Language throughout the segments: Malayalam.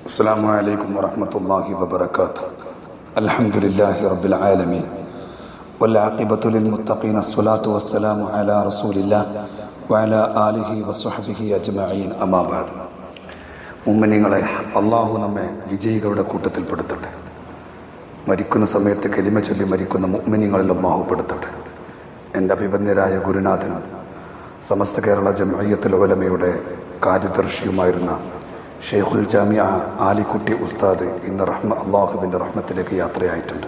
السلام عليكم ورحمة الله وبركاته. الحمد لله رب العالمين والعاقبة للمتقين الصلاة والسلام على رسول الله وعلى آله وصحبه أجمعين أما بعد. മുഅ്മിനീങ്ങളെ, അള്ളാഹു നമ്മെ വിജയികളുടെ കൂട്ടത്തിൽപ്പെടുത്തട്ടെ. മരിക്കുന്ന സമയത്ത് കലിമ ചൊല്ലി മരിക്കുന്ന മുഅ്മിനീങ്ങളിൽ അള്ളാഹു പെടുത്തട്ടെ. എൻ്റെ അഭിബന്ധ്യരായ ഗുരുനാഥൻ, സമസ്ത കേരള ജംഇയ്യത്തുൽ ഉലമയുടെ കാര്യദർശിയുമായിരുന്ന ഷെയ്ഖുൽ ജാമിഅ ആലിക്കുട്ടി ഉസ്താദ് ഇന്ന് അള്ളാഹുവിൻ്റെ റഹ്മത്തിലേക്ക് യാത്രയായിട്ടുണ്ട്.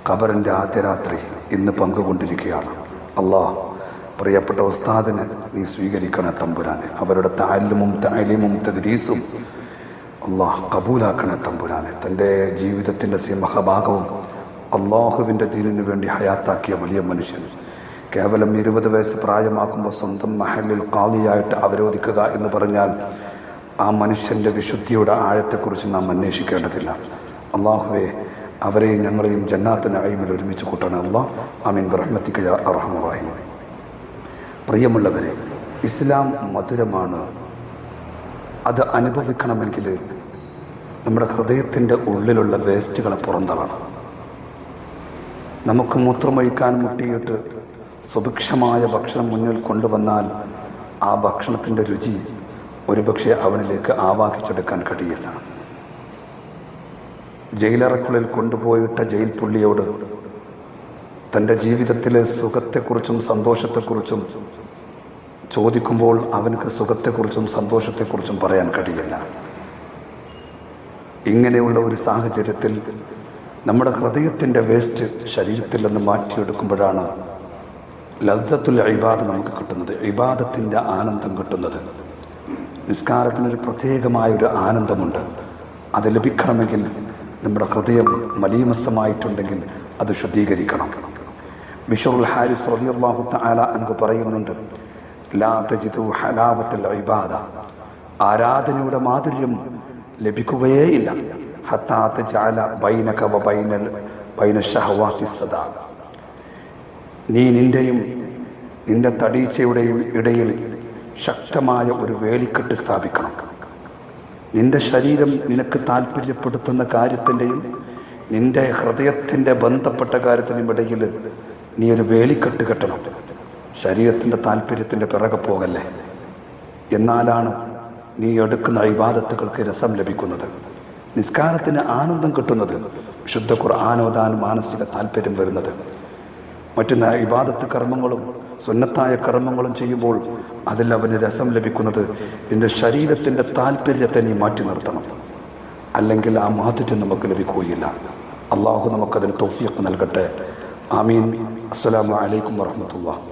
ഖബറിൻ്റെ ആദ്യ രാത്രി ഇന്ന് പങ്കുകൊണ്ടിരിക്കുകയാണ്. അള്ളാഹ് പ്രിയപ്പെട്ട ഉസ്താദിനെ നീ സ്വീകരിക്കണേ തമ്പുരാനെ. അവരുടെ തഅലീമും തദ്രീസും അള്ളാഹ് കബൂലാക്കണേ തമ്പുരാനെ. തൻ്റെ ജീവിതത്തിൻ്റെ സിംഹഭാഗവും അള്ളാഹുവിൻ്റെ ദീനിനു വേണ്ടി ഹയാത്താക്കിയ വലിയ മനുഷ്യൻ. കേവലം 20 വയസ്സ് പ്രായമാക്കുമ്പോൾ സ്വന്തം മഹല്ലിൽ ഖാളിയായിട്ട് അവരോധിക്കുക എന്ന് പറഞ്ഞാൽ ആ മനുഷ്യൻ്റെ വിശുദ്ധിയുടെ ആഴത്തെക്കുറിച്ച് നാം അന്വേഷിക്കേണ്ടതില്ല. അള്ളാഹുവേ, അവരെയും ഞങ്ങളെയും ജന്നാത്ത് നഈമിൽ ഒരുമിച്ച് കൂട്ടണം. അല്ലാഹ് ആമീൻ ബിറഹ്മതിക യാ അർഹമർ റഹീമീൻ. പ്രിയമുള്ളവരെ, ഇസ്ലാം മധുരമാണ്. അത് അനുഭവിക്കണമെങ്കിൽ നമ്മുടെ ഹൃദയത്തിൻ്റെ ഉള്ളിലുള്ള വേസ്റ്റുകളെ പുറന്തള്ളണം. നമുക്ക് മൂത്രമൊഴിക്കാൻ മുട്ടിയിട്ട് സുഭിക്ഷമായ ഭക്ഷണം മുന്നിൽ കൊണ്ടുവന്നാൽ ആ ഭക്ഷണത്തിൻ്റെ രുചി ഒരുപക്ഷെ അവനിലേക്ക് ആവാഹിച്ചെടുക്കാൻ കഴിയില്ല. ജയിലറക്കുള്ളിൽ കൊണ്ടുപോയിട്ട ജയിൽ പുള്ളിയോട് തൻ്റെ ജീവിതത്തിലെ സുഖത്തെക്കുറിച്ചും സന്തോഷത്തെക്കുറിച്ചും ചോദിക്കുമ്പോൾ അവനക്ക് സുഖത്തെക്കുറിച്ചും സന്തോഷത്തെക്കുറിച്ചും പറയാൻ കഴിയില്ല. ഇങ്ങനെയുള്ള ഒരു സാഹചര്യത്തിൽ നമ്മുടെ ഹൃദയത്തിൻ്റെ വേസ്റ്റ് ശരീരത്തിൽ നിന്ന് മാറ്റിയെടുക്കുമ്പോഴാണ് ലദ്ദത്തുൽ ഇബാദത്ത് നമുക്ക് കിട്ടുന്നത്, ഇബാദത്തിൻ്റെ ആനന്ദം കിട്ടുന്നത്. നിസ്കാരത്തിനൊരു പ്രത്യേകമായൊരു ആനന്ദമുണ്ട്. അത് ലഭിക്കണമെങ്കിൽ നമ്മുടെ ഹൃദയം മലീമസമായിട്ടുണ്ടെങ്കിൽ അത് ശുദ്ധീകരിക്കണം. ബിശ്റുൽ ഹാരിസ് റളിയല്ലാഹു തആല അൻഹു പറയുന്നുണ്ട്, ലാ തജിദു ഹലാവത്തുൽ ഇബാദ, ആരാധനയുടെ മാധുര്യം ലഭിക്കുകയേയില്ല, ഹത്താ തജഅല ബൈനക വ ബൈന ശഹവാത്തി സദാ, നീ നിന്റെയും നിന്റെ തടീച്ചയുടെയും ഇടയിൽ ശക്തമായ ഒരു വേലിക്കെട്ട് സ്ഥാപിക്കണം. നിന്റെ ശരീരം നിനക്ക് താല്പര്യപ്പെടുത്തുന്ന കാര്യത്തിൻ്റെയും നിന്റെ ഹൃദയത്തിൻ്റെ ബന്ധപ്പെട്ട കാര്യത്തിനും ഇടയിൽ നീ ഒരു വേലിക്കെട്ട് കെട്ടണം. ശരീരത്തിൻ്റെ താല്പര്യത്തിൻ്റെ പിറകെ പോകല്ലേ. എന്നാലാണ് നീ എടുക്കുന്ന ഇബാദത്തുകൾക്ക് രസം ലഭിക്കുന്നത്, നിസ്കാരത്തിന് ആനന്ദം കിട്ടുന്നത്, വിശുദ്ധ ഖുർആൻ ഓതാൻ മാനസിക താല്പര്യം വരുന്നത്. മറ്റു ഇബാദത്ത് കർമ്മങ്ങളും സുന്നത്തായ കർമ്മങ്ങളും ചെയ്യുമ്പോൾ അതിൽ അവന് രസം ലഭിക്കുന്നത് നിന്റെ ശരീരത്തിൻ്റെ താല്പര്യത്തെ നീ മാറ്റി നിർത്തണം. അല്ലെങ്കിൽ ആ മാധുര്യം നമുക്ക് ലഭിക്കുകയില്ല. അള്ളാഹു നമുക്കതിന് തൗഫീഖ് നൽകട്ടെ. ആമീൻ. അസ്സലാമു അലൈക്കും വറഹ്മത്തുള്ളാഹി.